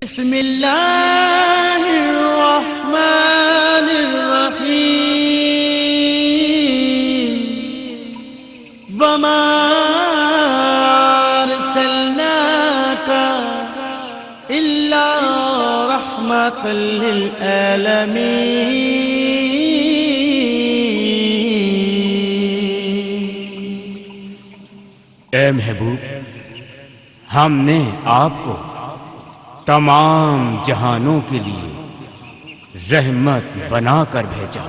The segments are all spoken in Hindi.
बिस्मिल्लाहिर्रहमानिर्रहीम वमा अरसलनाका इल्ला रहमतल लिल आलमीन। ए महबूब, हमने आपको तमाम जहानों के लिए रहमत बनाकर भेजा।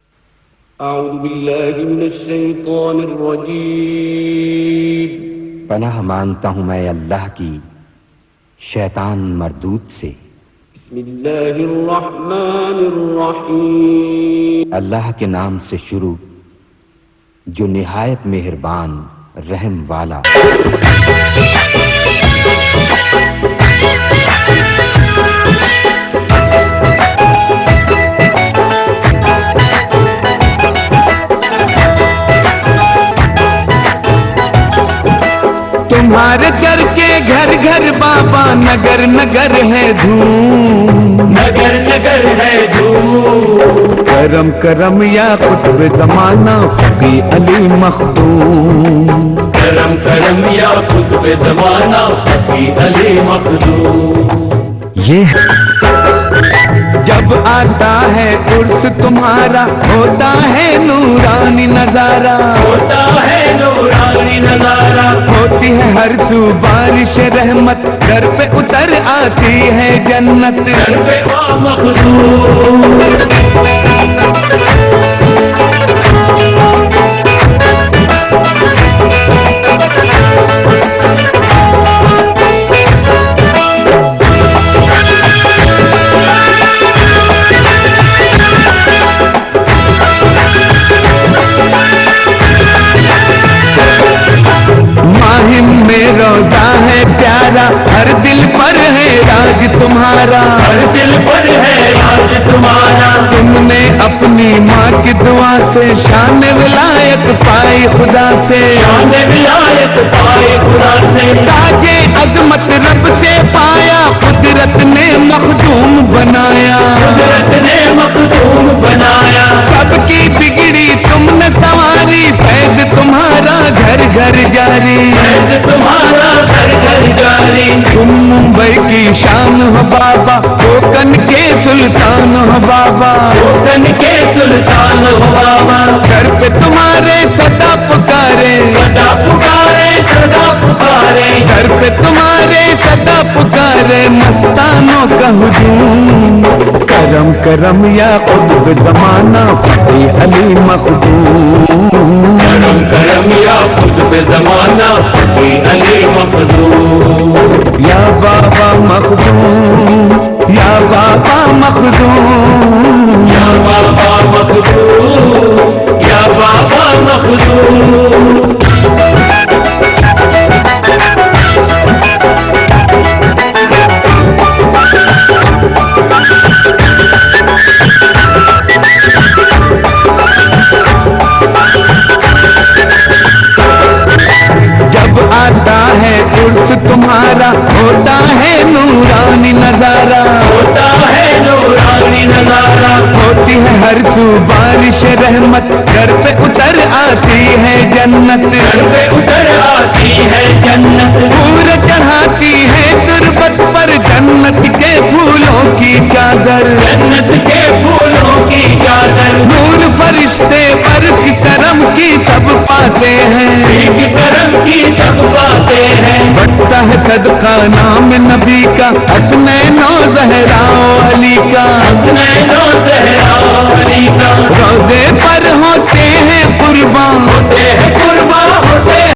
अऊज़ु बिल्लाहि मिनश शैतानिर रजीम। पनाह मांगता हूँ मैं अल्लाह की शैतान मरदूद से। बिस्मिल्लाहिर रहमानिर रहीम। अल्लाह के नाम से शुरू जो निहायत मेहरबान रहम वाला। तुम्हारे चर्चे घर घर बाबा, नगर नगर है धूम, नगर नगर है धूम। करम करम या कुतुब जमाना फकी अली मखदूम। करम करम या कुतुब ज़माना फकी अली मखदूम। ये जब आता है उर्स तुम्हारा होता है नूरानी नजारा, होता है नूरानी नजारा। होती है हर सू बारिश रहमत, घर पे उतर आती है जन्नत। घर पे आ मखदूम। रोजा है प्यारा, हर दिल पर है राज तुम्हारा, हर दिल पर है राज तुम्हारा। तुमने अपनी माँ की दुआ से शान विलायत पाई खुदा से, शान विलायत पाई खुदा से। ताजे अजमत रब से पाया, कुदरत ने मखदूम बनाया, कुदरत ने मखदूम बनाया। सबकी बिगड़ी तुमने संवारी, फैज तुम्हारा घर घर जारी, फैज तुम्हारा घर घर जारी। तुम मुंबई की शान हो बाबा, कोकन के सुल्तान हो बाबा, कोकन के सुल्तान हो बाबा। घर पे तुम्हारे सदा पुकारे, सदा पुकारे, सदा पुकारे। घर पे तुम्हारे सदा पुकारे, मस्तानों का हुजूम। करम करम या कुतुब जमाना फकी अली मखदूम। करम करम या कुतुब ज़माना फकी अली मखदूम। या बाबा मखदूम, या बाबा मखदूम, या बाबा मखदूम, या बाबा मखदूम। जब आता है उर्स तुम्हारा होता है नूरानी नजारा, होता है नूरानी नजारा। होती है हर सू बारिश रहमत, घर पे उतर आती है जन्नत। घर पे उतर आती है जन्नत। पूर चढ़ाती है तुरबत पर जन्नत के फूलों की चादर, जन्नत के फूलों की चादर। नूर फरिश्ते बरस करम की सब पाते हैं, एक करम की सब बातें हैं। बढ़ता है सदका नाम नबी का, हसनैनो ज़हराओ अली का, हसनैनो ज़हरा अली का। रोज़े पर होते हैं कुर्बान, होते हैं कुर्बान, होते हैं।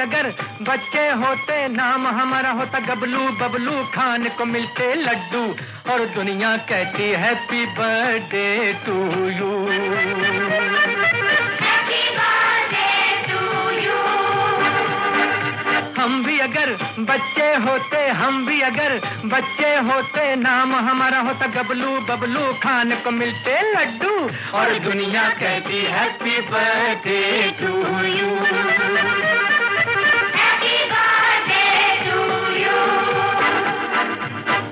अगर बच्चे होते नाम हमारा होता गबलू बबलू, खान को मिलते लड्डू और दुनिया कहती हैप्पी बर्थडे टू यू। हम भी अगर बच्चे होते, हम भी अगर बच्चे होते, नाम हमारा होता गबलू बबलू, खान को मिलते लड्डू और दुनिया कहती हैप्पी बर्थडे टू यू।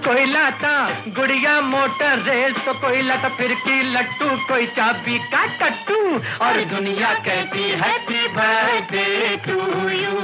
कोई लाता गुड़िया मोटर रेल तो कोई लाता फिरकी लट्टू, कोई चाबी का टट्टू और दुनिया कहती हैप्पी बर्थडे टू यू।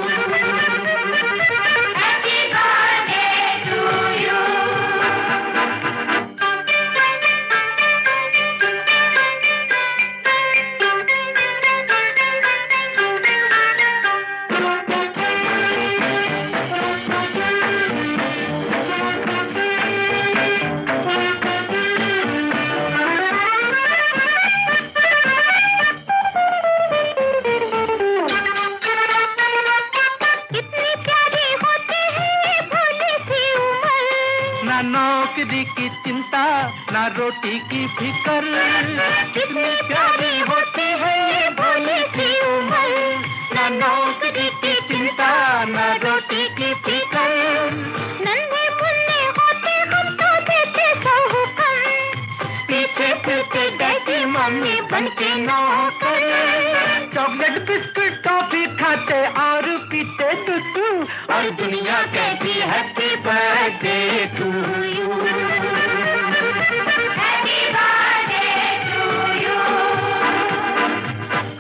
नौकरी की चिंता ना रोटी की फिकर, कितनी प्यारी होती है ये भोली सी उम्र। ना नौकरी की चिंता ना रोटी की फिकर, नन्हे मुन्ने होते हम तो देते सौ हुक्म, पीछे फिरते डैडी मम्मी बनके नौकर। चॉकलेट बिस्कुट टॉफी खाते और पीते टूटू और दुनिया कहती happy birthday to you. Happy birthday to you.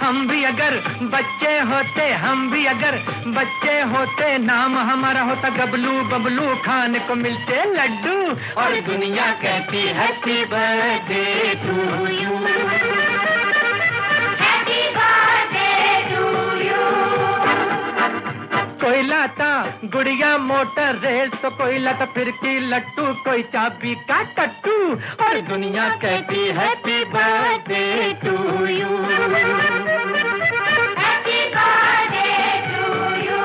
हम भी अगर बच्चे होते, हम भी अगर बच्चे होते, नाम हमारा होता गबलू बबलू, खान को मिलते लड्डू और दुनिया कहती हैप्पी बर्थडे टू यू। कोई लाता गुड़िया मोटर रेल तो कोई लाता फिरकी लट्टू, कोई चाबी का टट्टू और दुनिया कहती happy birthday to you. Happy birthday to you.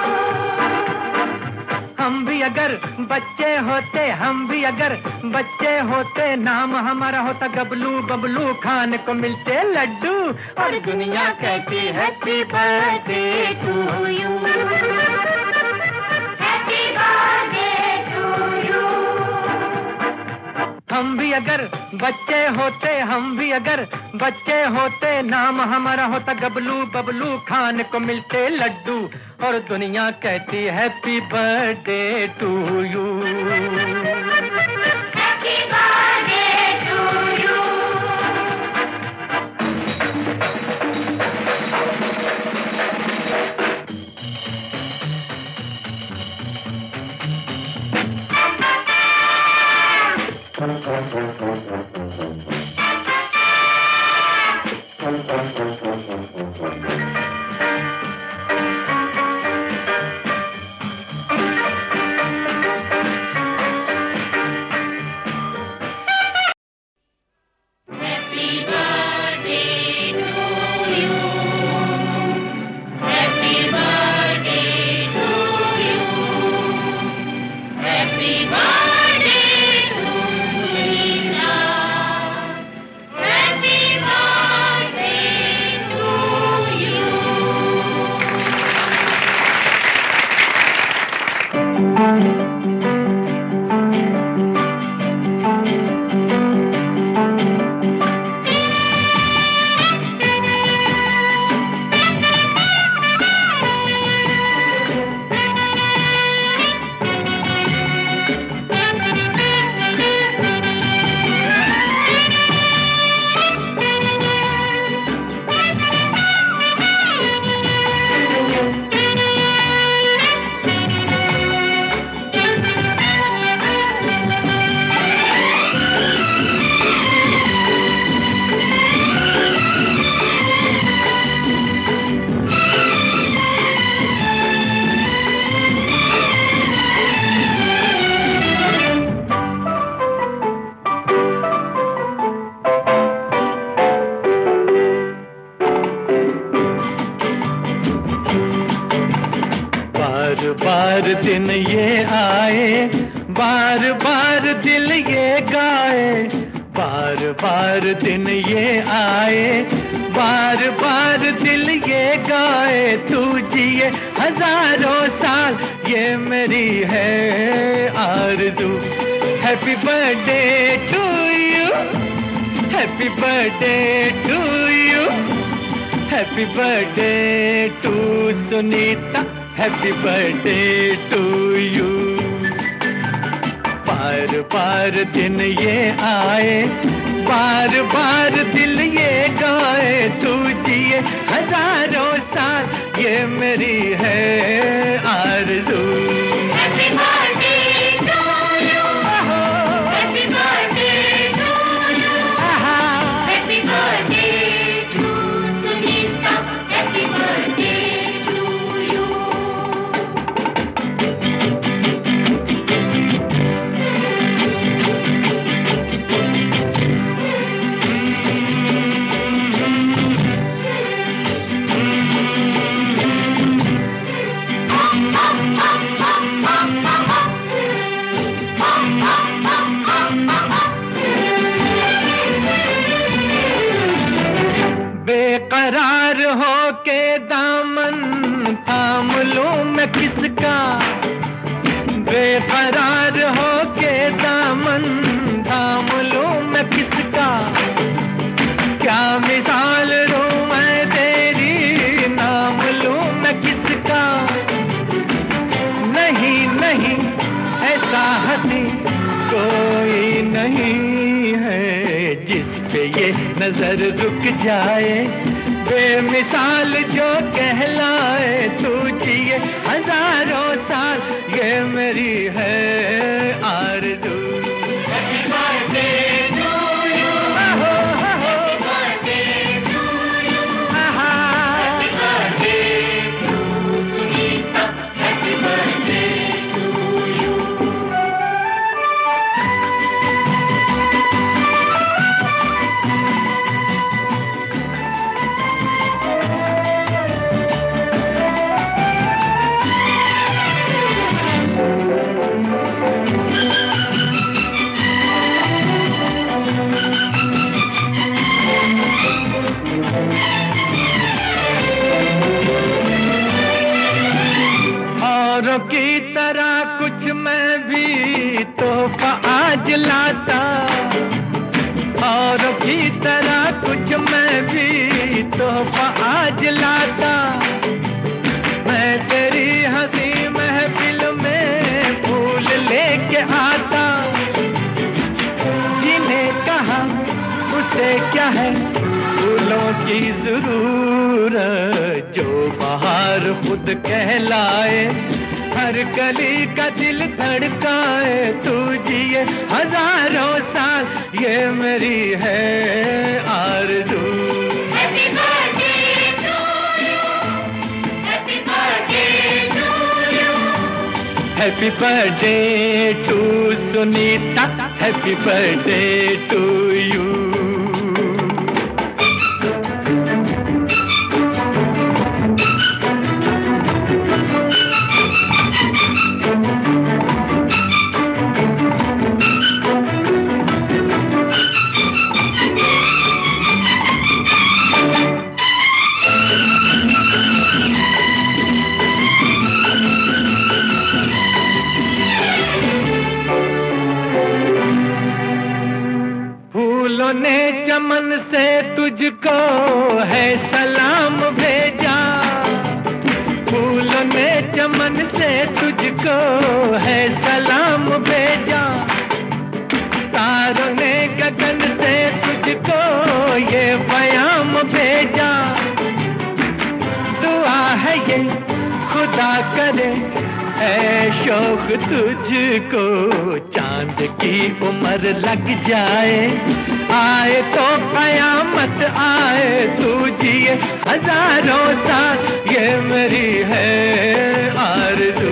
हम भी अगर बच्चे होते, हम भी अगर बच्चे होते, नाम हमारा होता गबलू बबलू, खान को मिलते लड्डू और दुनिया कहती हैप्पी बर्थडे टू यू। हम भी अगर बच्चे होते, हम भी अगर बच्चे होते, नाम हमारा होता गबलू बबलू, खान को मिलते लड्डू और दुनिया कहती happy birthday to you. Happy birthday to you. Happy birthday to you. ये गाए, बार बार दिन ये आए, बार बार दिल ये गाए, तू जिए हजारों साल, ये मेरी है आरज़ू। Happy birthday to you, happy birthday to you, happy birthday to Sunita, happy birthday to you. बार बार दिन ये आए, बार बार दिल ये गाए, तू जिए हजारों साल, ये मेरी है आरज़ू। Happy birthday to you, happy birthday to you, happy birthday to Sunita, happy birthday to you. बेकरार हो के दामन थाम लूं मैं किसका, बेकरार हो के दामन थाम लूं मैं किसका, क्या मिसाल दूं मैं तेरी, नाम लूं मैं किसका। नहीं नहीं ऐसा हंसी कोई नहीं है, जिस पे ये नजर रुक जाए, बेमिसाल जो कहलाए, तू जिए हजारों साल, ये मेरी है आरज़ू। Happy birthday to you, happy birthday to you, happy birthday to Sunita, happy birthday to you. औरों की तरह कुछ मैं भी तोहफा आज लाता, औरों की तरह कुछ मैं भी तोहफा आज लाता, मैं तेरी हंसी महफिल में फूल लेके आता, जिन्हें कहा उसे क्या है फूलों की जरूरत, जो बाहर खुद कहलाए, हर गली का दिल धड़काए, तू जिए हजारों साल, ये मेरी है आरज़ू। Happy birthday to you, happy birthday to you, happy birthday to Sunita, happy birthday to you. फूलों ने चमन से तुझको है सलाम भेजा, फूलों ने चमन से तुझको है सलाम भेजा, तारों ने गगन से तुझको ये बयाम भेजा, दुआ है ये खुदा करे ऐ शौक तुझको, चांद की उम्र लग जाए, आए तो कयामत आए, तू जिए हजारों साल, ये मेरी है आरज़ू।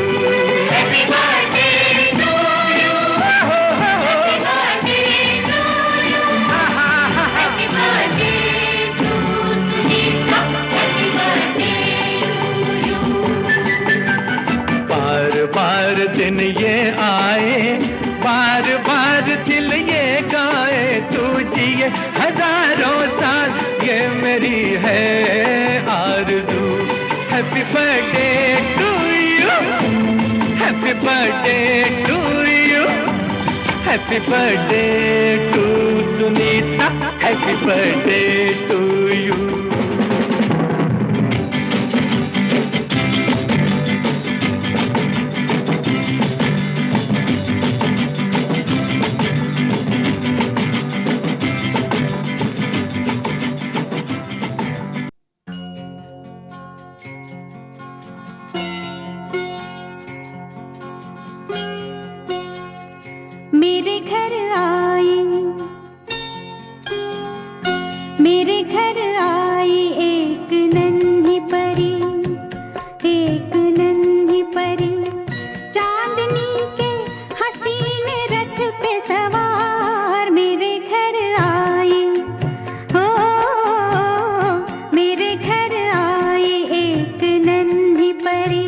Happy birthday to you, happy birthday to you, happy birthday to Sunita, happy birthday to you. बार बार दिन ये आए, बार बार दिल हजारों साल, ये मेरी है आरज़ू। Happy birthday to you, happy birthday to you, happy birthday to Sunita, happy birthday to you. मेरे घर आई, मेरे घर आई एक नन्ही परी, एक नन्ही परी, चांदनी के हसीन रथ पे सवार। मेरे घर आई, हो मेरे घर आई एक नन्ही परी,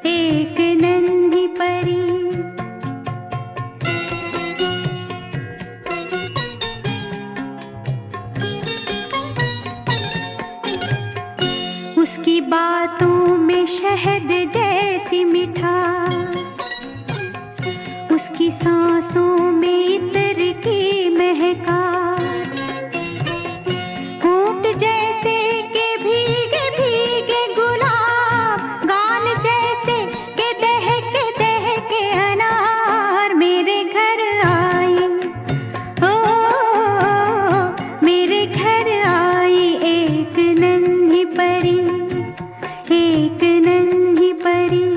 एक नन्ही परी। उसकी बातों में शहद जैसी मिठास, उसकी सांसों में इत्र की महकास, होंठ जैसे के भीगे भीगे गुलाब, गाल जैसे के दहके अनार। मेरे घर आई, ओ मेरे घर आई एक नन्ही परी, एक नन्ही परी।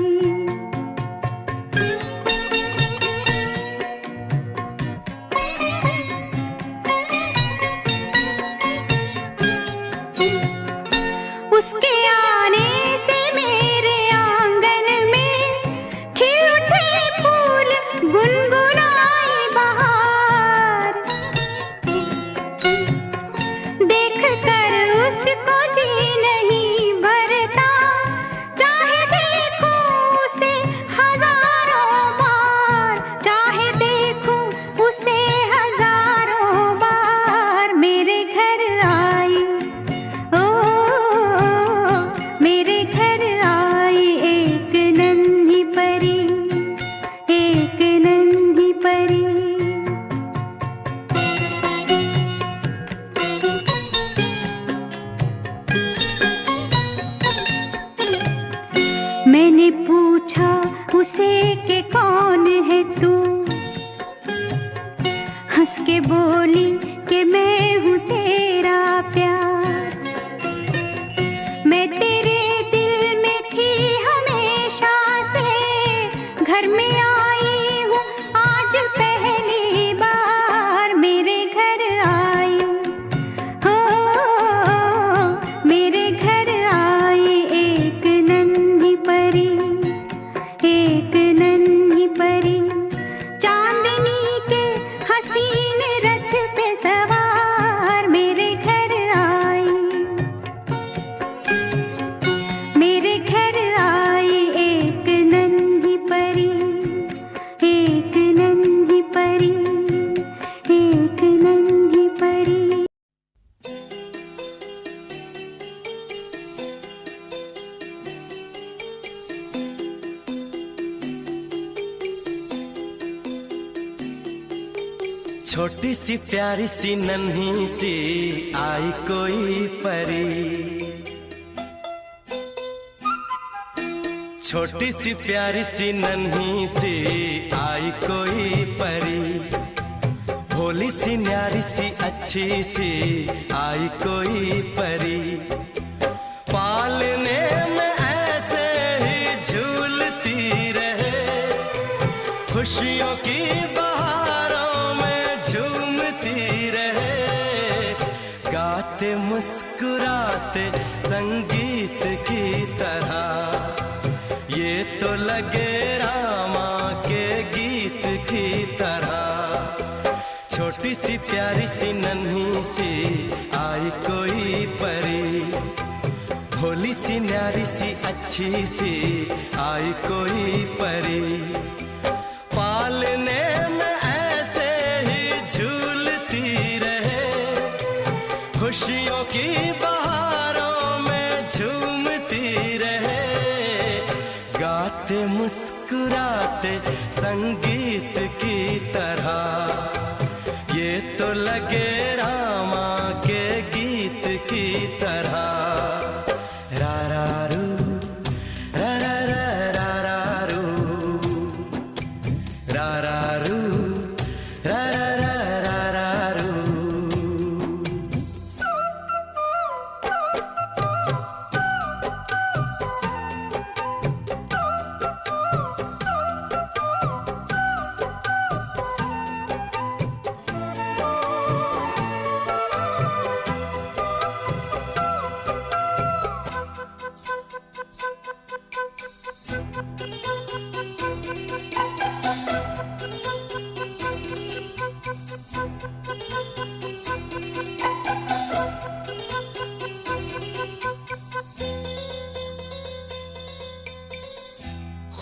उसके आने से मेरे आंगन में खिल उठे फूल, गुनगुनाई बहार। देख कर उसको जी नहीं भरता, चाहे देखूं उसे हजारों बार, चाहे देखूं उसे हजारों बार। मेरे घर आई, ओ मेरे घर आई एक नन्ही परी, एक नन्ही परी। मैंने पूछा उसे कि कौन है तू, हंस के बोली कि मैं हूँ तेरा प्यार। मैं तेरे दिल में थी हमेशा से, घर में आई हूँ आज पहली बार। मेरे घर आई, हो मेरे घर आई एक नन्ही परी, एक नन्ही परी, चांदनी के हसीन रथ पे सवार। मेरे घर आई, मेरे घर आई एक नन्ही परी, एक नन्ही परी, एक नन्ही परी। छोटी सी प्यारी सी नन्ही सी आई कोई परी, छोटी सी प्यारी सी नन्ही सी आई कोई परी, भोली सी न्यारी सी अच्छी सी आई कोई परी। पालने में ऐसे ही झूलती रहे, खुशियों की बहारों में झूमती रहे, गाते मुस्कुराते संगीत की तरह। ये तो लगे रामा के गीत की तरह। छोटी सी प्यारी सी नन्ही सी आई कोई परी, भोली सी न्यारी सी अच्छी सी आई कोई परी। पालने में ऐसे ही झूलती रहे, तो लगे रामा के गीत की तरह। रा रा रू रा रा रा रा रा रू रा रा रू रा रा रा रा रा रू।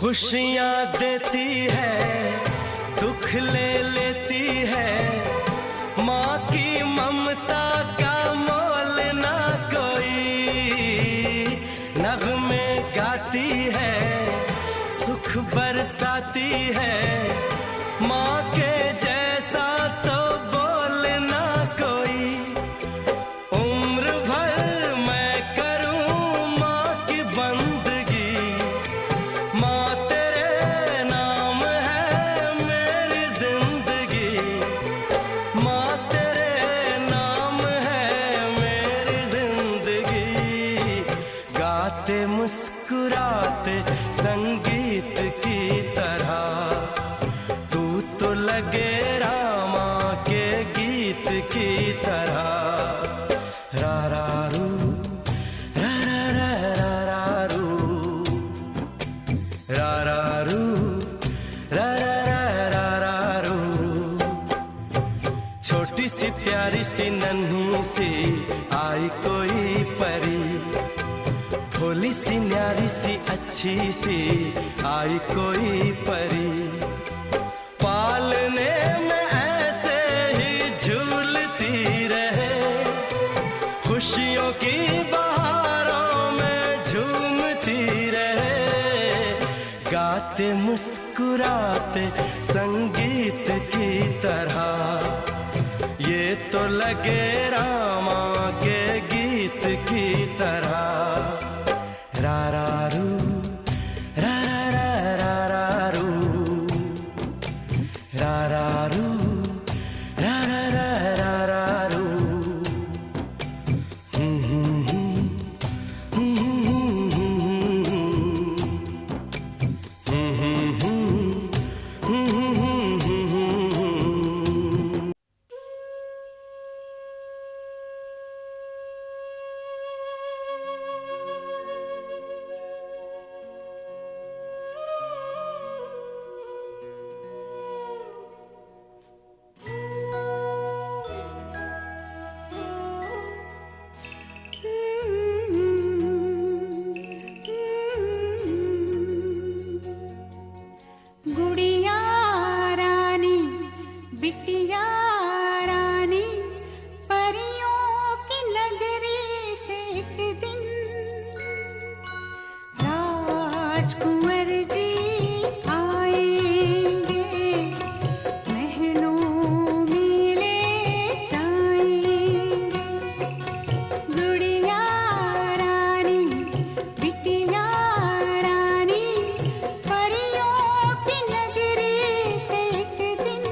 खुशियाँ देती है, दुख ले लेती है, माँ की ममता का मोल ना कोई। नगमे गाती है, सुख बरसाती है, माँ के जैसा तो बोल ना कोई। उम्र भर मैं करूँ माँ की बंदगी, माँ तेरे नाम है मेरी जिंदगी, माँ तेरे नाम है मेरी जिंदगी। गाते मुस्कुराते संगीत की तरह, तू तो लगे रामा के गीत की तरह। रा रा रू रा रा रा रा रा रू रा रा रू रा रा रा रा रा रू। छोटी सी प्यारी सी नन्ही सी आई कोई परी, भोली सी न्यारी सी अच्छी सी आई कोई परी। पालने में ऐसे ही झूलती रहे, खुशियों की बहारों में झूमती रहे। गाते मुस्कुराते संगीत की तरह, ये तो लगे रामा के गीत की तरह। रा रा रू रा रा रा रा रू रा रा रू रा रा रा रा रू। गुड़िया रानी बिटिया रानी, परियों की नगरी से एक दिन राजकुंवर जी आएंगे, महलों में ले जाएंगे। गुड़िया रानी बिटिया रानी, परियों की नगरी से एक दिन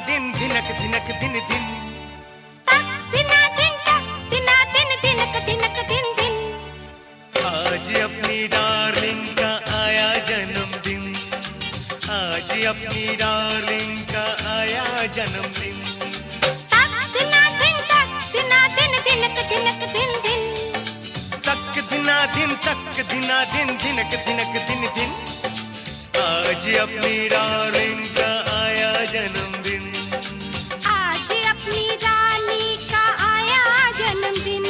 दिन धिनक धिनक दिन दिन दिना दिन तक दिना दिन दिनक दिनक दिन दिन। आज अपनी डार्लिंग का आया जन्मदिन, आज अपनी डार्लिंग का आया जन्मदिन। दिना दिन तक दिना दिन दिनक दिनक दिन दिन। तक दिना दिन तक दिना दिन धिनक धिनक दिन दिन। आज अपनी डार्लिंग का आया जन्मदिन, आज अपनी रानी का आया जन्मदिन।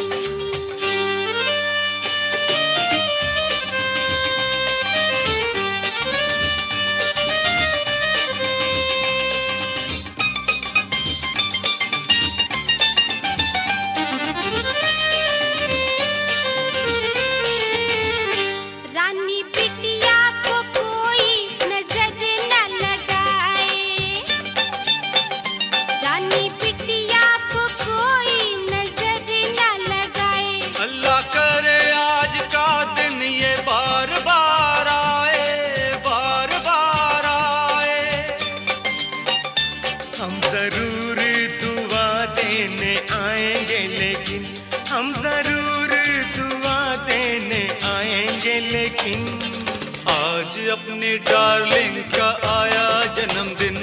रानी बिटिया को कोई नजर न लगाए, रानी बिटिया को कोई नजर न लगाए। अल्लाह करे आज का दिन ये बार बार आए, बार बार आए। हम जरूर दुआ देने आएंगे, लेकिन हम जरूर दुआ देने आएंगे, लेकिन आज अपनी डार्लिंग का आया जन्मदिन,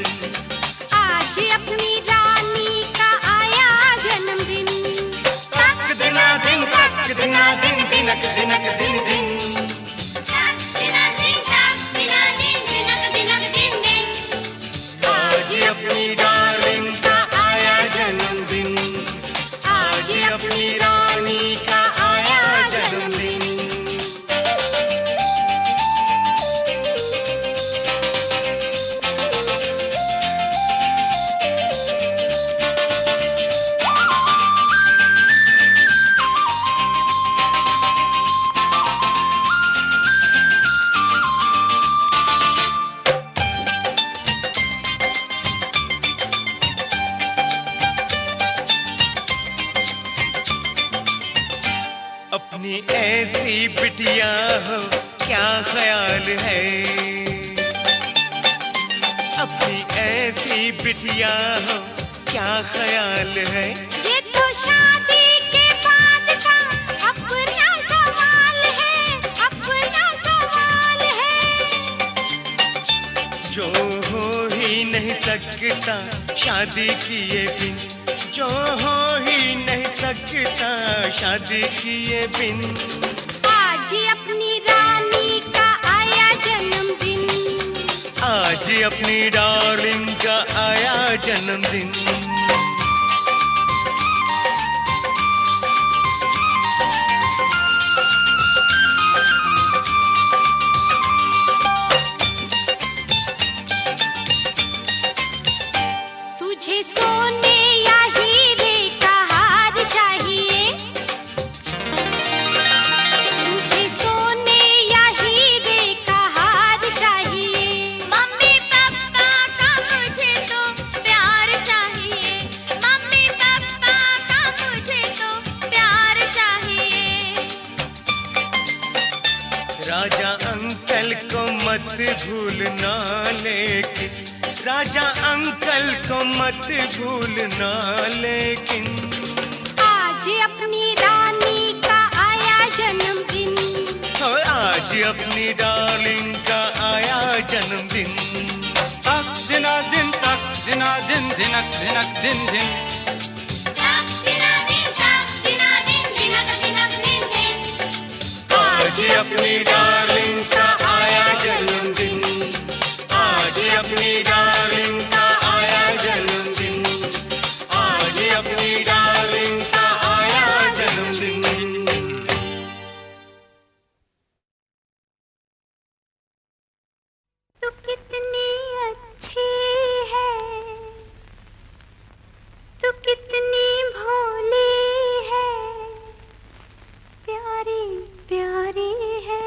आज अपनी रानी का आया जन्मदिन। तक दिना दिन तक दिना दिन दिनक दिनक दिन दिन। दिना दिन तक दिना दिन दिनक दिनक दिन दिन। आज अपनी डार्लिंग का आया जन्मदिन, आज अपनी रानी का आया जन्मदिन। अपनी ऐसी बिटिया हो क्या ख्याल है, अपनी ऐसी बिटिया हो क्या ख्याल है। ये तो शादी के बाद का अपना सवाल है, अपना सवाल है। जो हो ही नहीं सकता शादी किए बिन, जो हो ही नहीं सकता शादी किए बिन। आज अपनी रानी का आया जन्मदिन, आज अपनी डार्लिंग का आया जन्मदिन। तुझे सोने या हीरे का हार चाहिए, तुझे सोने या हीरे का हार चाहिए। मम्मी पापा का मुझे तो प्यार चाहिए, मम्मी पापा का मुझे तो प्यार चाहिए। राजा अंकल को मत भूलना, लेकिन राजा अंकल को मत भूलना, लेकिन आज अपनी रानी का आया जन्मदिन, आज अपनी डार्लिंग का आया जन्मदिन। तक दिना दिन तक दिना दिन धिनक धिनक दिन दिन। दिना दिन तक दिना दिन दिनक दिनक दिन दिन। आज अपनी डार्लिंग का आया जन्मदिन, आज अपनी डार्लिंग का आया जन्मदिन, आज अपनी डार्लिंग का आया जन्मदिन। तू कितनी अच्छी है, तू कितनी भोली है, प्यारी प्यारी है।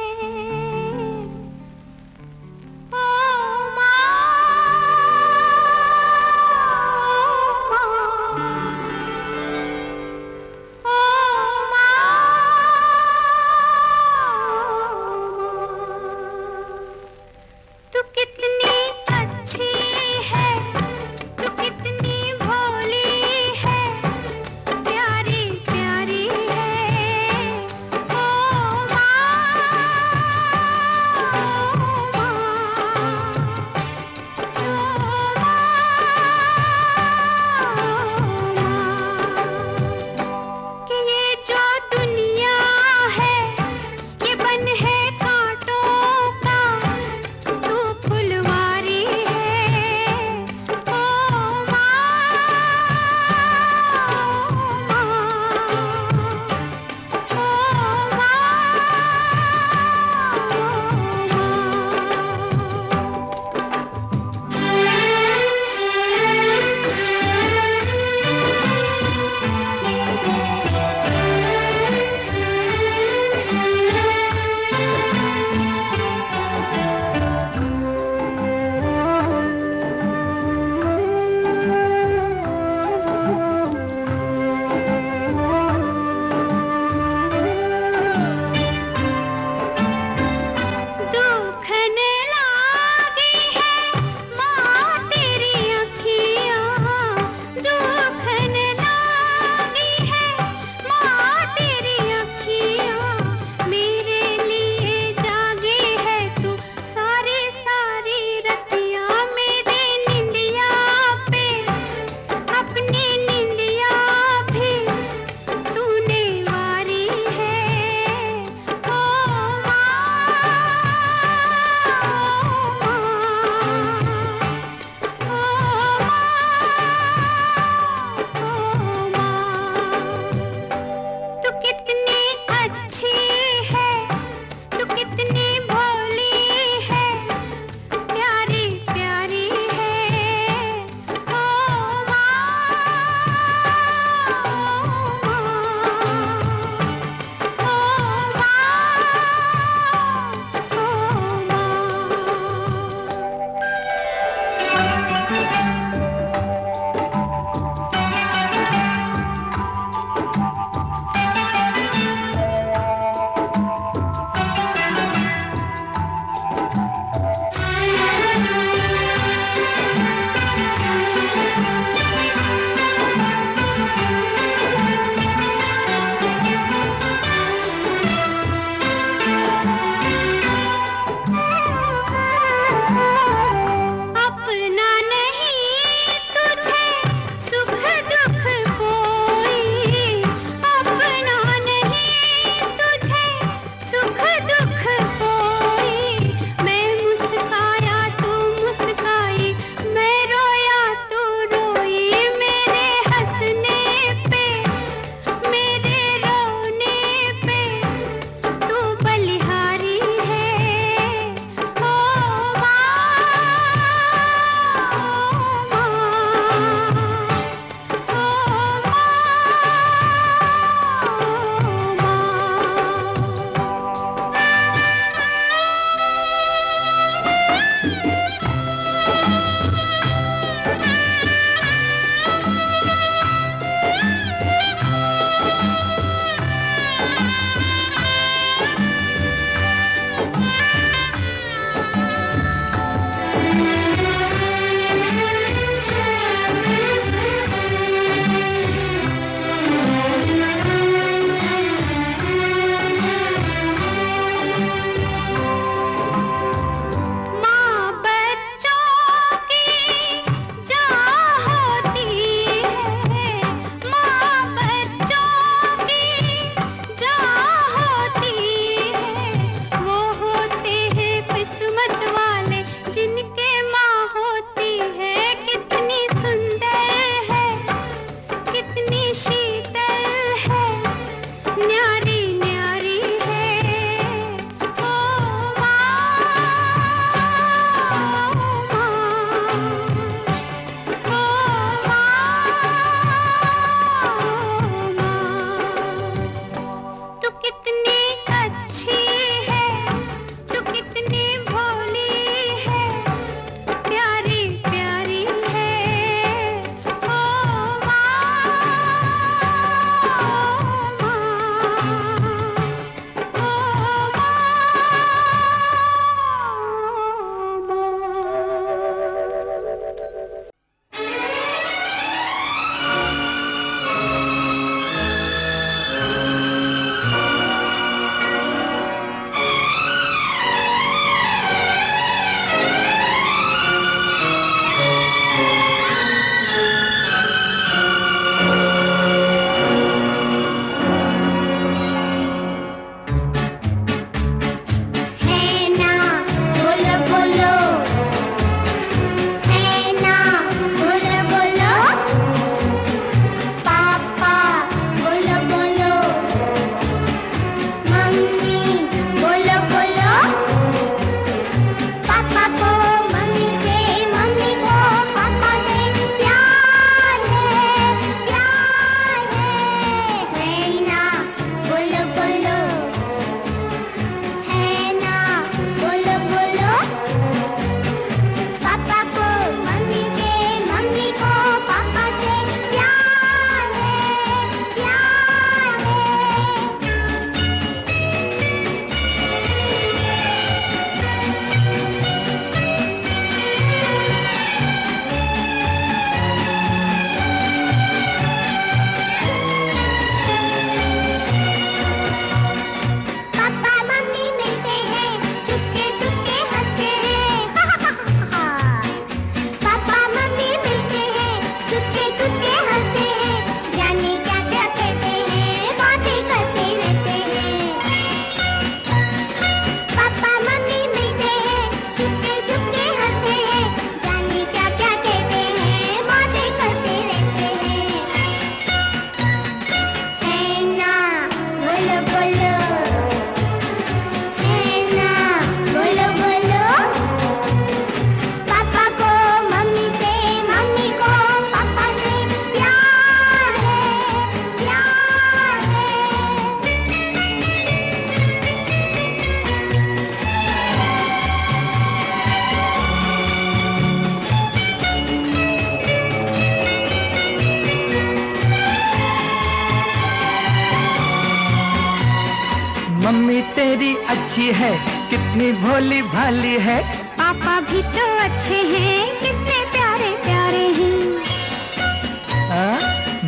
मम्मी तेरी अच्छी है, कितनी भोली भाली है। पापा भी तो अच्छे हैं, कितने प्यारे प्यारे हैं।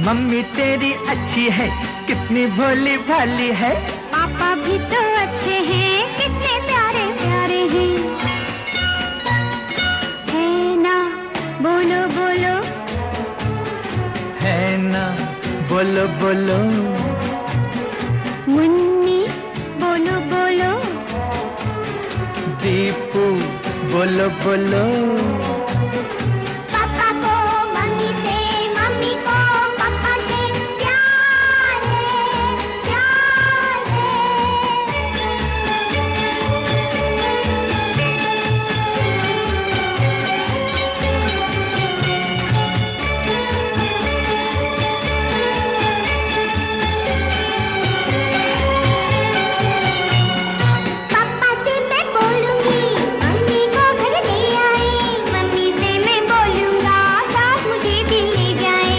मम्मी तेरी अच्छी है, कितनी भोली भाली है। पापा भी तो अच्छे हैं, कितने प्यारे प्यारे हैं। है ना बोलो बोलो, है ना बोलो बोलो। मुन्नी बोलो बोलो, दीपू बोलो बोलो। पापा को मम्मी से, मम्मी को पापा से प्यार है, प्यार है। पापा से मैं बोलूंगी मम्मी को घर ले आए, मम्मी से मैं बोलूंगा साथ मुझे भी ले जाए।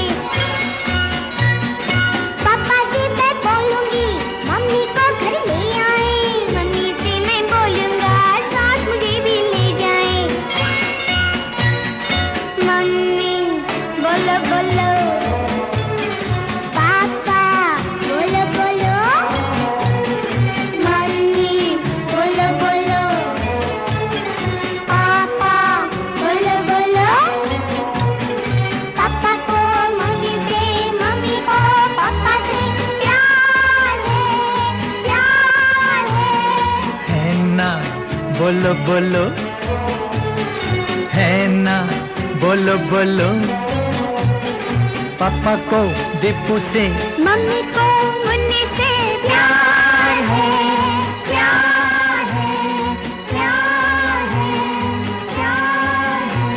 पापा से मैं बोलूंगी मम्मी को घर ले आए, मम्मी से मैं बोलूंगा साथ मुझे भी ले जाए। मम्मी बोलो बोलो, पापा बोलो बोलो, मम्मी बोलो बोलो, पापा बोलो बोलो। पापा को मम्मी से, मम्मी को पापा से प्यार है, प्यार है। है ना बोलो बोलो, है ना बोलो बोलो। पापा को दीपू से, मम्मी को मुन्नी से प्यार है, प्यार है, प्यार है, प्यार है।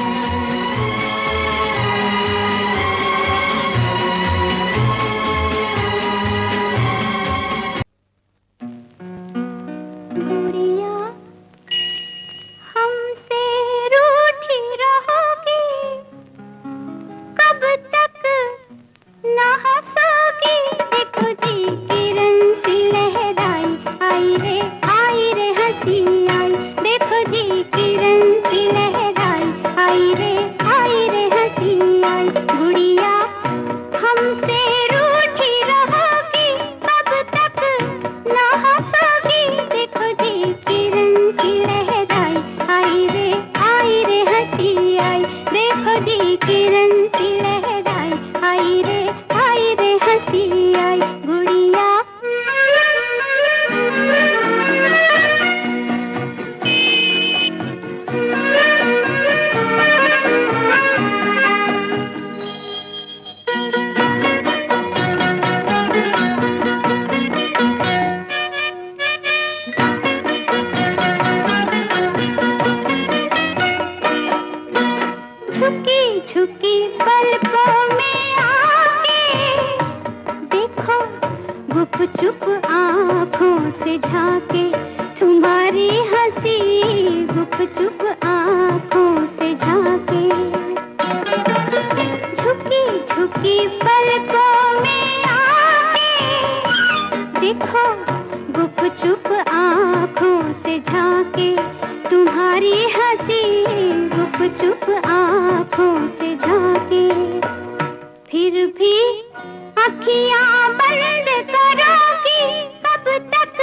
गुड़िया हमसे रूठी रहोगी, कब तक ना हंसोगी। देखो जी किरण सी लहराई, आई रे हंसी आई। देखो जी किरण सी लहराई, आई रे हंसी आई। गुड़िया हमसे रूठी रहोगी, कब तक ना हंसोगी। देखो जी किरण सी लहराई, आई रे हंसी आई। देखो जी किरण सी लहराई, आई रे हंसी आई। गुड़िया झुकी झुकी पलकों में आके देखो, गुप चुप आँखों से झांके तुम्हारी हंसी, गुप चुप आँखों से झांके। झुकी झुकी पलकों में आके देखो, गुप चुप आँखों से झांके तुम्हारी हंसी, गुप चुप आँखों से झांके। फिर भी अखियाँ बंद करोगी, कब तक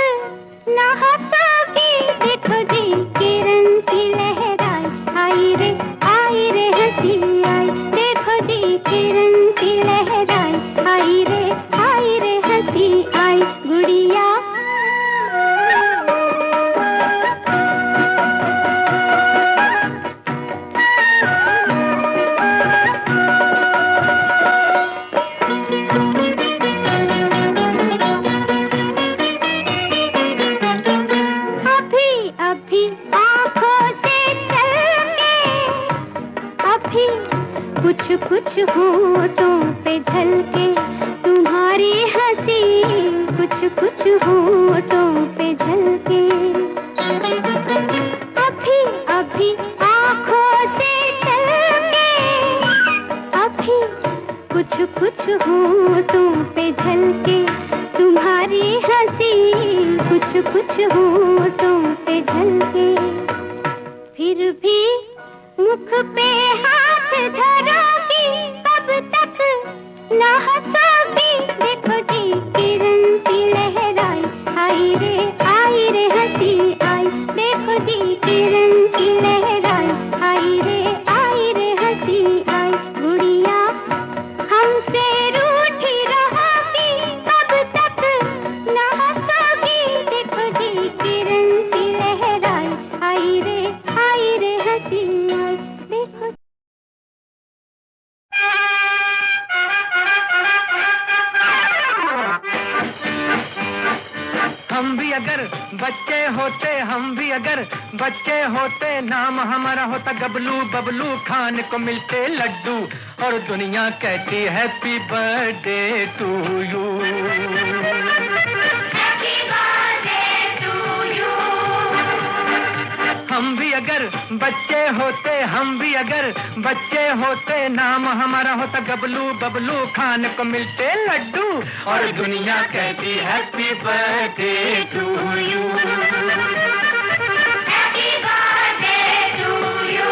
न हंसोगी। देखो जी किरण सी लहराई, आई रे हंसी आई। देखो जी किरण सी लहराई, आई रे हंसी आई। गुड़िया कुछ कुछ होठों पे झलके तुम्हारी हंसी, कुछ कुछ होठों पे झलके। अभी अभी आँखों से चलके, अभी कुछ कुछ होठों पे झलके तुम्हारी हंसी, कुछ कुछ होठों पे झलके, फिर भी मुख पे हाथ धरोगी, कब तक ना हंसोगी। देखो जी किरण सी लहराई, आई रे हंसी आई। देखो जी किरण सी लहराई, आई रे हंसी आई। गुड़िया हमसे रूठी रहोगी, कब तक ना हंसोगी। देखो जी किरण सी लहराई, आई रे हंसी आई। देखो हम भी अगर बच्चे होते, हम भी अगर बच्चे होते, नाम हमारा होता गबलू बबलू, खाने को मिलते लड्डू और दुनिया कहती हैप्पी बर्थडे टू यू। हम भी अगर बच्चे होते, हम भी अगर बच्चे होते, नाम हमारा होता गबलू बबलू, खाने को मिलते लड्डू और दुनिया कहती happy birthday to you. Happy birthday to you.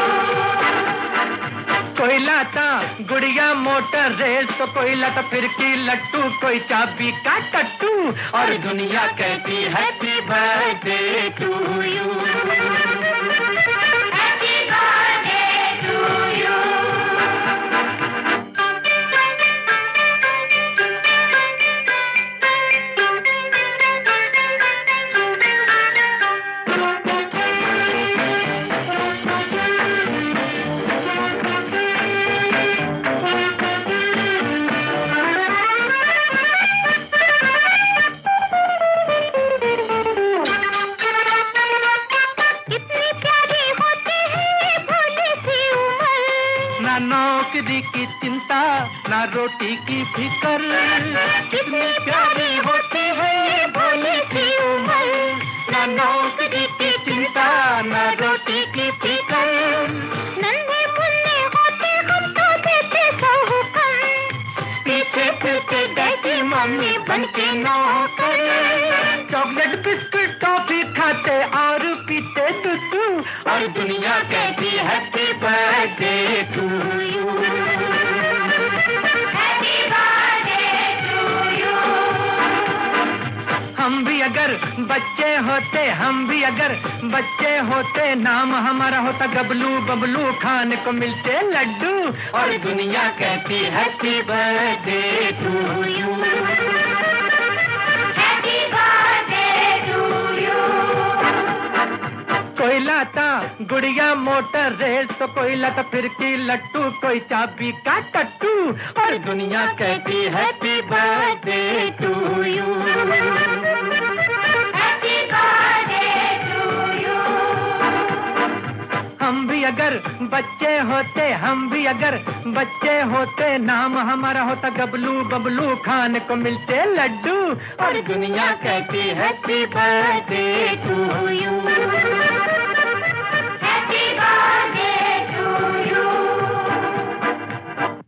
कोई लाता गुड़िया मोटर रेल, तो कोई लाता फिरकी लट्टू, कोई चाबी का टट्टू और दुनिया कहती हैप्पी बर्थडे टू यू। नौकरी की चिंता, ना रोटी की फिकर, कितनी प्यारी होती है ये भोली सी उम्र। ना नौकरी की चिंता, ना रोटी की फिकर, नन्हे मुन्ने होते हम तो देते सौ हुक्म, पीछे फिरते डैडी मम्मी बनके नौकर। चॉकलेट बिस्कुट टॉफी खाते और पीते दूध और दुनिया कहती happy birthday to you. Happy birthday to you. हम भी अगर बच्चे होते, हम भी अगर बच्चे होते, नाम हमारा होता गबलू बबलू, खाने को मिलते लड्डू और दुनिया कहती हैप्पी बर्थडे टू यू। कोई लाता गुड़िया मोटर रेल, तो कोई लाता फिरकी लट्टू, कोई चाबी का टट्टू और दुनिया कहती happy birthday to you. Happy birthday to you. हम भी अगर बच्चे होते, हम भी अगर बच्चे होते, नाम हमारा होता गबलू बबलू, खाने को मिलते लड्डू और दुनिया कहती हैप्पी बर्थडे टू यू।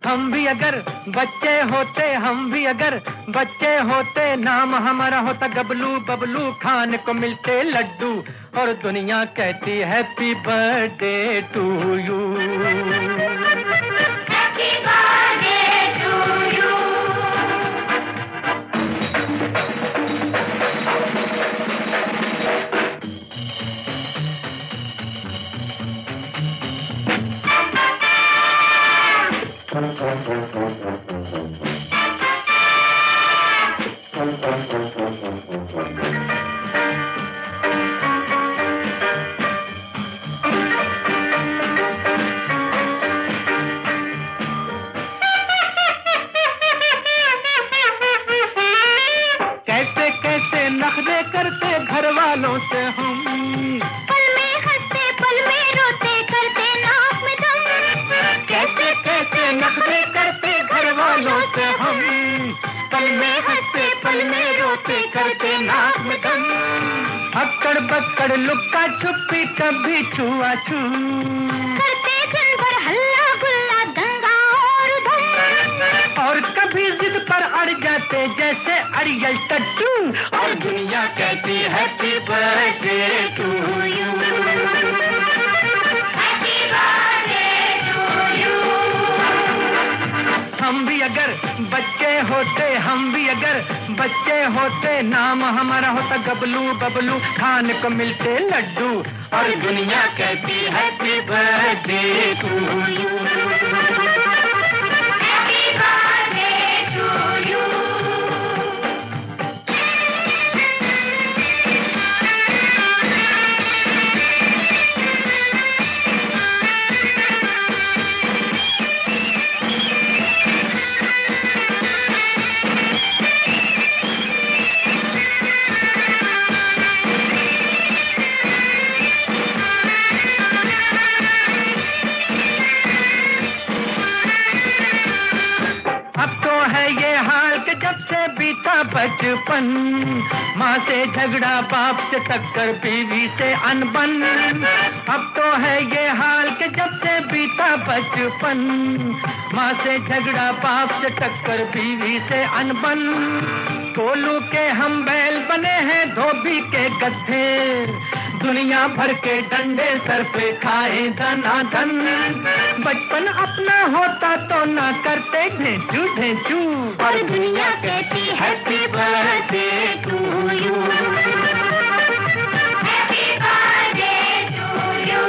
हम भी अगर बच्चे होते, हम भी अगर बच्चे होते, नाम हमारा होता गबलू बबलू, खाने को मिलते लड्डू और दुनिया कहती happy birthday to you. Happy birthday to you. कैसे कैसे नखरे करते घर वालों से हम, पल में हंसते पल में रोते, करते नाक में दम। कैसे कैसे नखरे करते घर वालों से हम, पल में हंसते पल में रोते, करते नाक में दम। अक्कड़ बक्कड़ लुक्का छुपी कभी छुआ छू, करते दिन भर हल्ला गुल्ला दंगा और धम। और और कभी जिद पर अड़ जाते जैसे अड़ियल टट्टू, और दुनिया कहती happy birthday to you, happy birthday to you. हम भी अगर बच्चे होते, हम भी अगर बच्चे होते, नाम हमारा होता गबलू बबलू, खाने को मिलते लड्डू, और दुनिया कहती happy birthday to you, happy birthday to you. जब से बीता बचपन, माँ से झगड़ा, बाप से टक्कर, बीवी से अनबन। अब तो है ये हाल कि जब से बीता बचपन, माँ से झगड़ा, बाप से टक्कर, बीवी से अनबन। कोलू के हम बैल बने हैं, धोबी के गधे, दुनिया भर के डंडे सर पे खाए धनाधन। बचपन अपना होता तो ना करते ढेंचू ढेंचू, और दुनिया कहती happy birthday to you, happy birthday to you.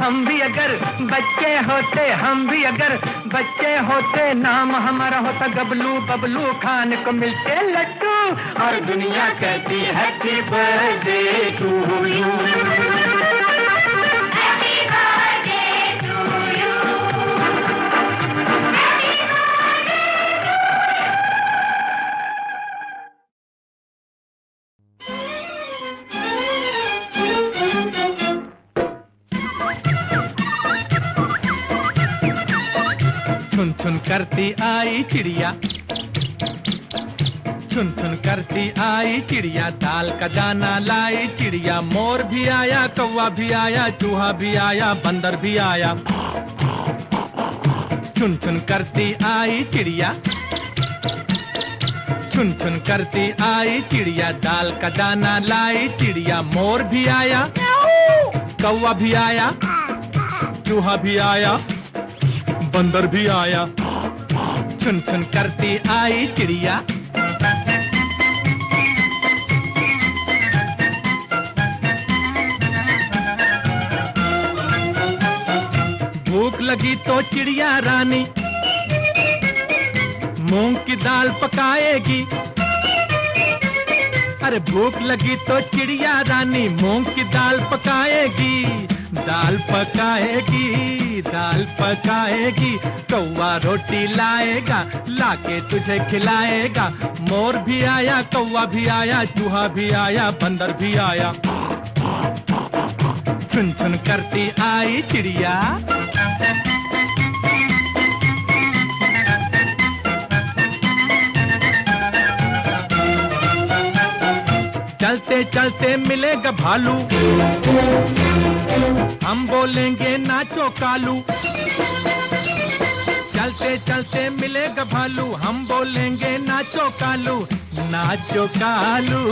हम भी अगर बच्चे होते, हम भी अगर बच्चे होते, नाम हमारा होता गबलू बबलू, खाने को मिलते लड्डू, और दुनिया कहती happy birthday to you, happy birthday to you. छुन छुन करती आई चिड़िया, छुन छुन करती आई चिड़िया, दाल का दाना लाई चिड़िया। मोर भी आया, कौवा भी आया, चूहा भी आया, बंदर भी आया। छुन छुन करती आई चिड़िया, छुन छुन करती आई चिड़िया, दाल का दाना लाई चिड़िया। मोर भी आया, कौवा भी आया, चूहा भी आया, बंदर भी आया। छुन छुन करती आई चिड़िया। भूख लगी तो चिड़िया रानी मूंग की दाल पकाएगी। अरे भूख लगी तो चिड़िया रानी मूंग की दाल पकाएगी। दाल पकाएगी, दाल पकाएगी। कौवा रोटी लाएगा, लाके तुझे खिलाएगा। मोर भी आया, कौवा भी आया, चूहा भी आया, बंदर भी आया। छुन छुन करती आई चिड़िया। चलते चलते मिलेगा भालू, हम बोलेंगे नाचो कालू। चलते चलते मिलेगा भालू, हम बोलेंगे नाचो कालू। नाचो कालू,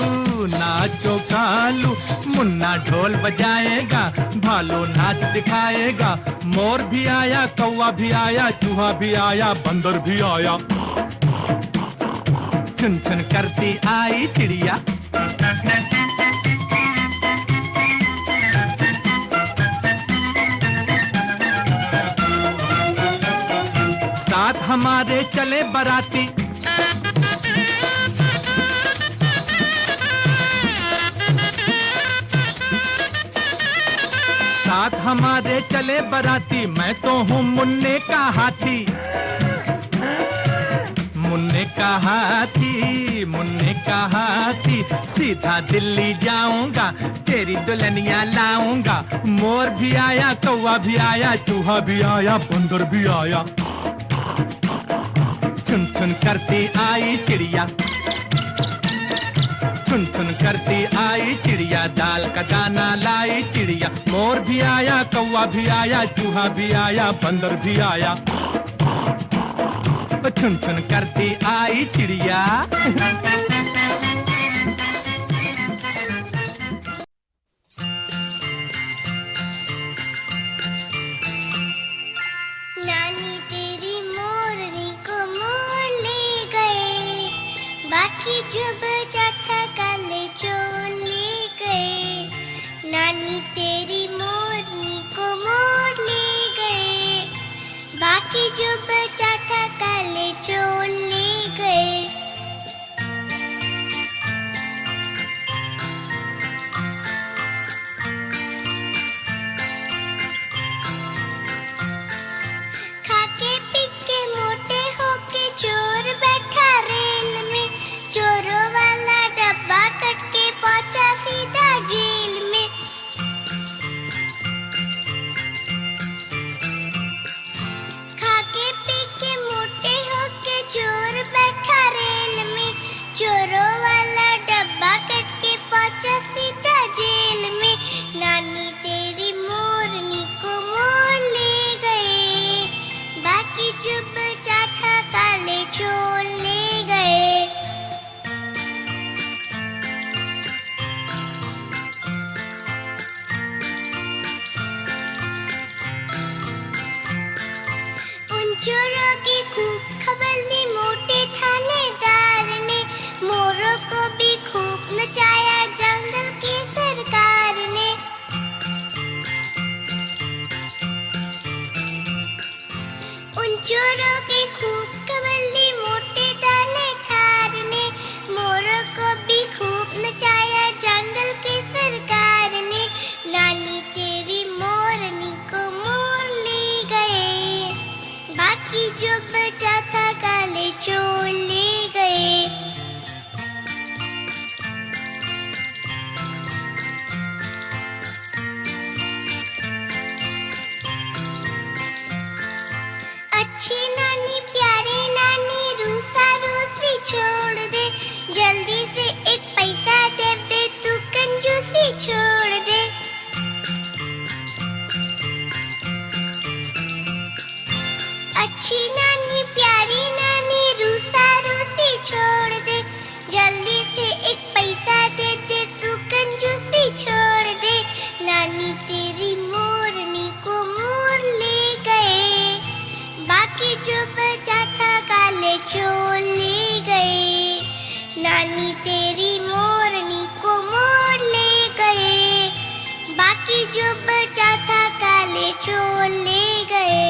नाचो कालू। मुन्ना ढोल बजाएगा, भालू नाच दिखाएगा। मोर भी आया, कौवा भी आया, चूहा भी आया, बंदर भी आया। छुन छुन करती आई चिड़िया। साथ हमारे चले बराती, साथ हमारे चले बराती। मैं तो हूँ मुन्ने का हाथी, मुन्ने का हाथी, मुन्ने का हाथी। सीधा दिल्ली जाऊंगा, तेरी दुल्हनिया लाऊंगा। मोर भी आया, कौवा भी आया, चूहा भी आया, बंदर भी आया। छुन छुन करती आई चिड़िया। छुन छुन करती आई चिड़िया, दाल का दाना लाई चिड़िया। मोर भी आया, कौवा भी आया, चूहा भी आया, बंदर भी आया। छुन छुन करती आई चिड़िया। नानी तेरी मोरनी को मोर ले गए, बाकी जो बचा था काले चोर ले गए। नानी तेरी मोरनी को मोर ले गए, बाकी जो बचा था काले चोर ले गए। खाके पीके मोटे होके चोर बैठा रेल में, चोरों वाला डब्बा कट के पहुंचा सीधा जेल में। खाके पीके मोटे होके चोर बैठा रेल में, चोरों वाला डब्बा कट के पहुंचा सीधा जेल में। नानी तेरी मोरनी को मोर ले गए, बाकी जो बचा था काले चोर ले गए। उन चोरों की खूब खबर ली मोटे थानेदार ने, मोरों को भी खूब नचाया जंगल की सरकार ने। उन चोरों की खूब खबर ली मोटे थानेदार ने, मोरों को भी खूब नचाया जंगल की सरकार ने। नानी तेरी मोरनी को मोर ले गए, बाकी जो बचा था काले चोर ले गए। अच्छी नानी प्यारी नानी रूसा रूसी छोड़ दे, जल्दी से एक पैसा दे दे तू कंजूसी छोड़ दे। अच्छी नानी प्यारी नानी रूसा रूसी छोड़ दे, जल्दी से एक पैसा दे दे तू कंजूसी छोड़ दे। नानी तेरी मोरनी को मोर ले गए, बाकी जो बचा था काले चोर ले गए। नानी तेरी मोरनी को मोर ले गए, बाकी जो बचा था काले चोर ले गए।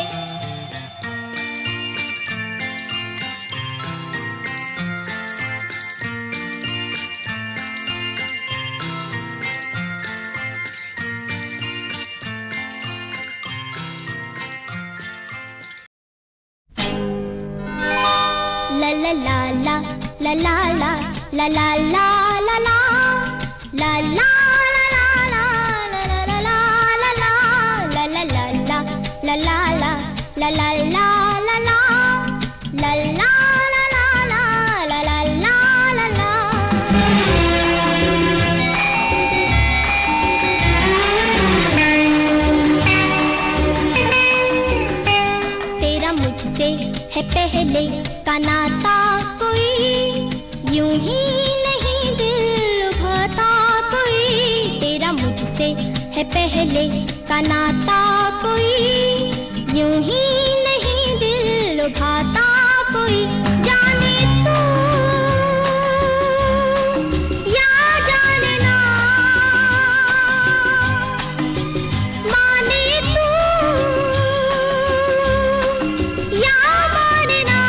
La la la la la la la la la la la la la la तेरा मुझसे है पहले का नाता कोई, यूं ही नहीं दिल लुभाता कोई। तेरा मुझसे है पहले का नाता कोई, यूं ही नहीं दिल लुभाता कोई। जाने तू या जाने ना, माने तू या माने ना।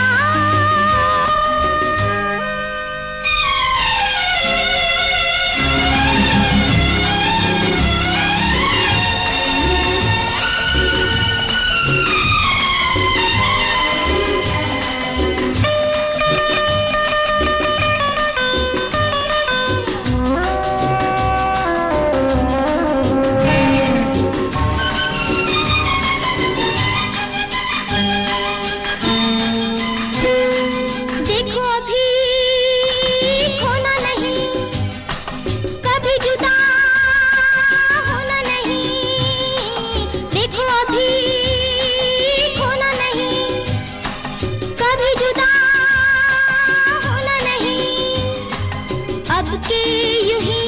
अब के यूं ही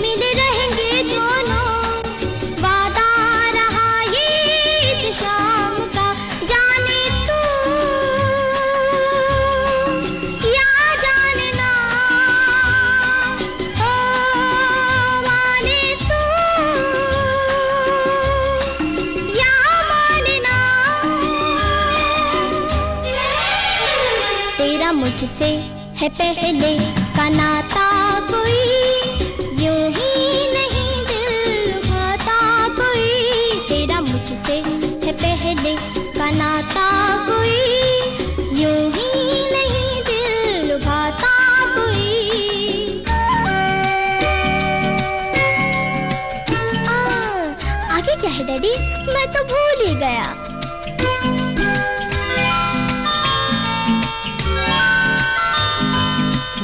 मिले रहेंगे दोनों, वादा रहा ये इस शाम का, जाने तू या जाने ना, ओ माने तू या माने ना। तेरा मुझसे है पहले का नाता, कोई यूं ही नहीं दिल लुभाता कोई। तेरा मुझसे है पहले का नाता, कोई यूं ही नहीं दिल लुभाता कोई। आगे क्या है डैडी, मैं तो भूल ही गया।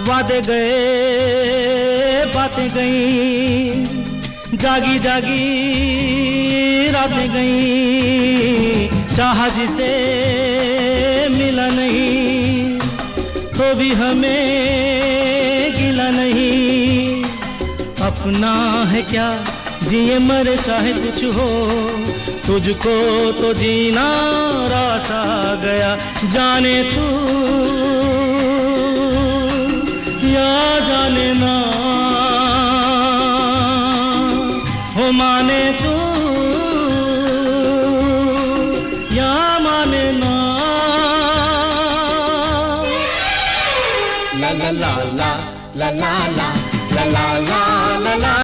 वादे गए बातें गई, जागी जागी रातें गई, चाहा जिसे मिला नहीं तो भी हमें गिला नहीं। अपना है क्या जिए मरे चाहे कुछ हो, तुझको तो जीना रास आ गया, जाने तू या जाने ना, हो माने तू या माने ना। ला ला ला ला ला ला ला ला ला ला ला।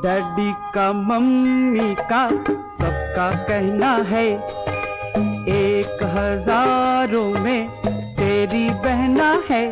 डैडी का मम्मी का सबका कहना है 1000 में तेरी बहना है।